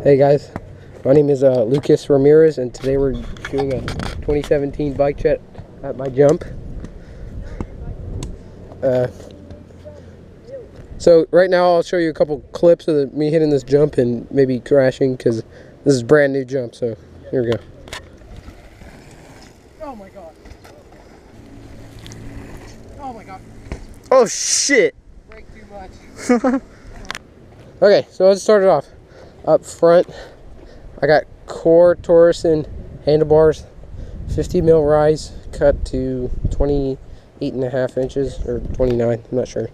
Hey guys, my name is Lucas Ramirez, and today we're doing a 2017 bike chat at my jump. So right now I'll show you a couple clips of me hitting this jump and maybe crashing because this is a brand new jump. So here we go. Oh my god. Oh my god. Oh shit! Brake too much. Okay, so let's start it off. Up front, I got core Torsen handlebars, 50 mil rise, cut to 28.5 inches, or 29, I'm not sure.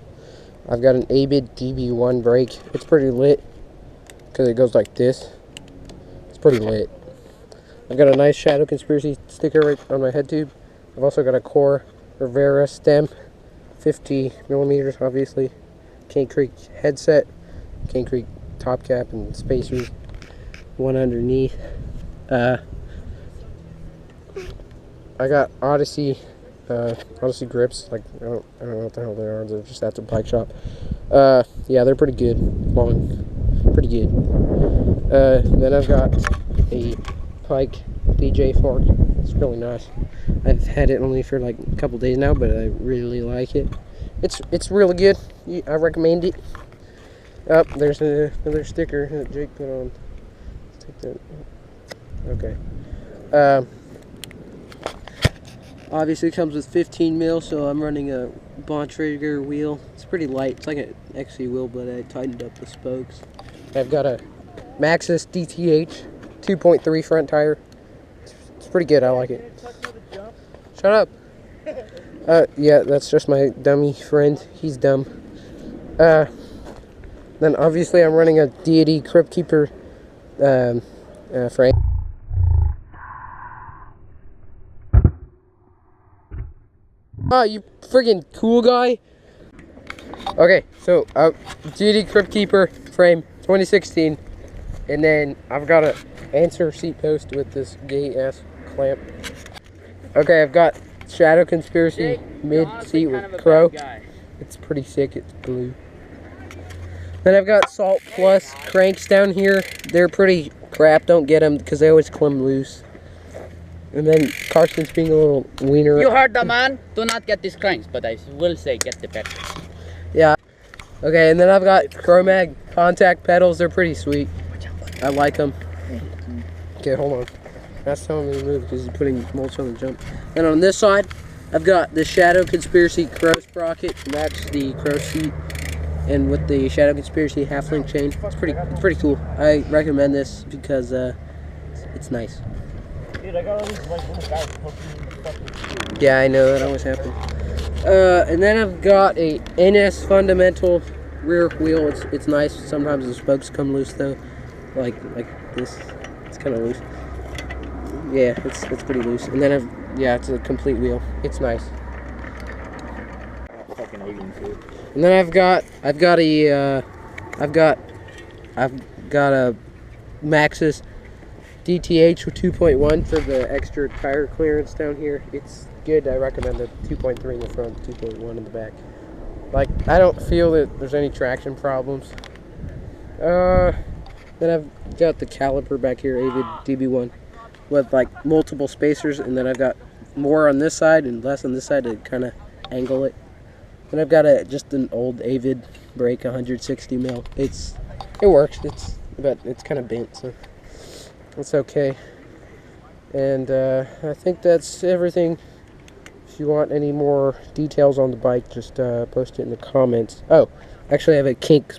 I've got an ABID DB1 brake. It's pretty lit, because it goes like this. It's pretty lit. I've got a nice Shadow Conspiracy sticker right on my head tube. I've also got a core Rivera stem, 50 millimeters, obviously. Cane Creek headset, Cane Creek top cap and spacers, one underneath. I got Odyssey grips. Like I don't know what the hell they are. They're just at the bike shop. Yeah, they're pretty good, long, pretty good. Then I've got a Pike DJ fork. It's really nice. I've had it only for like a couple days now, but I really like it. It's really good. I recommend it. Oh, there's another sticker that Jake put on. Let's take that. Okay. Obviously it comes with 15 mil, so I'm running a Bontrager wheel. It's pretty light. It's like an XC wheel, but I tightened up the spokes. I've got a Maxxis DTH 2.3 front tire. It's pretty good. I like it. Shut up. Yeah, that's just my dummy friend. He's dumb. Then obviously I'm running a Deity Cryptkeeper frame. Oh, you friggin' cool guy. Okay, so Deity Cryptkeeper frame 2016, and then I've got a answer seat post with this gay ass clamp. Okay, I've got Shadow Conspiracy mid seat with crow. It's pretty sick. It's blue. Then I've got Salt Plus cranks down here. They're pretty crap. Don't get them because they always climb loose. And then Carson's being a little wiener. You heard the man. Do not get these cranks, but I will say get the pedals. Yeah. Okay, and then I've got Chromag contact pedals. They're pretty sweet. I like them. Okay, hold on. That's telling me to move because he's putting mulch on the jump. And on this side, I've got the Shadow Conspiracy crow sprocket. Match the crow seat. And with the Shadow Conspiracy half-link chain, it's pretty cool. I recommend this because it's nice. Dude, I got all these like little guys poking. Yeah, I know that always happens. And then I've got a NS Fundamental rear wheel. It's nice. Sometimes the spokes come loose though, like this. It's kind of loose. Yeah, it's pretty loose. And then it's a complete wheel. It's nice. And then I've got a Maxxis DTH with 2.1 for the extra tire clearance down here. It's good. I recommend the 2.3 in the front, 2.1 in the back. Like, I don't feel that there's any traction problems. Then I've got the caliper back here, ABID DB1, with like multiple spacers, and then I've got more on this side and less on this side to kind of angle it. And I've got just an old ABID brake, 160 mil. It works. But it's kind of bent, so it's okay. And I think that's everything. If you want any more details on the bike, just post it in the comments. Oh, actually, I have a kink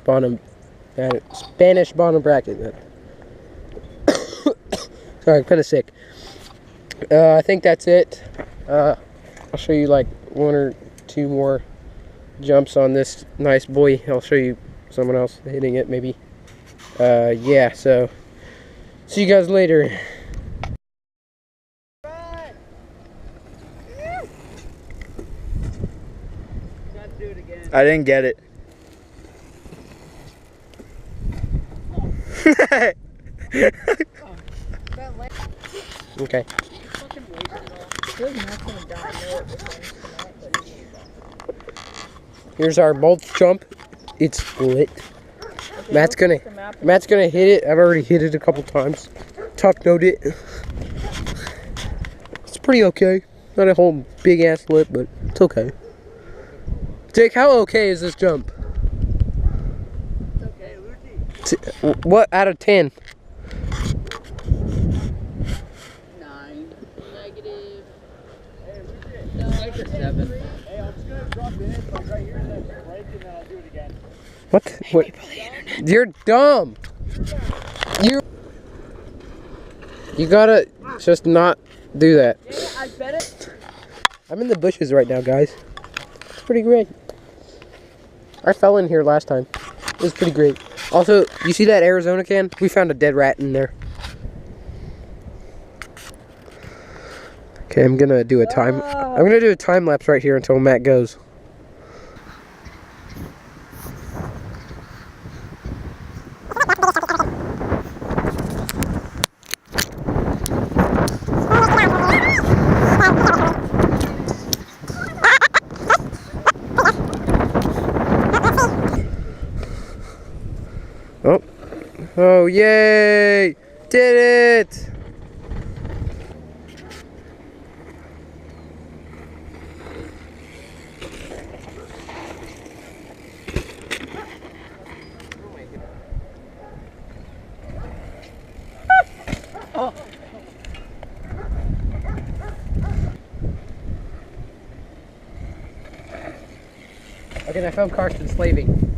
Spanish bottom bracket. Sorry, I'm kind of sick. I think that's it. I'll show you like one or two more jumps on this nice boy. I'll show you someone else hitting it maybe. Yeah, so see you guys later. I didn't get it. Okay. Here's our bolt jump. It's lit. Matt's gonna hit it. I've already hit it a couple times. Tuck note it. It's pretty okay. Not a whole big ass lip, but it's okay. Jake, how okay is this jump? It's okay. What out of 10? 9. Negative. Like a 7. Hey, I'm just gonna drop in it, like right here, and then break, and then I'll do it again. What? You're dumb. You gotta just not do that. Yeah, I bet it. I'm in the bushes right now, guys. It's pretty great. I fell in here last time. It was pretty great. Also, you see that Arizona can? We found a dead rat in there. Okay, I'm gonna do a time lapse right here until Matt goes. Oh. Oh, yay! Did it! Oh. Okay, I found Karsten slaving.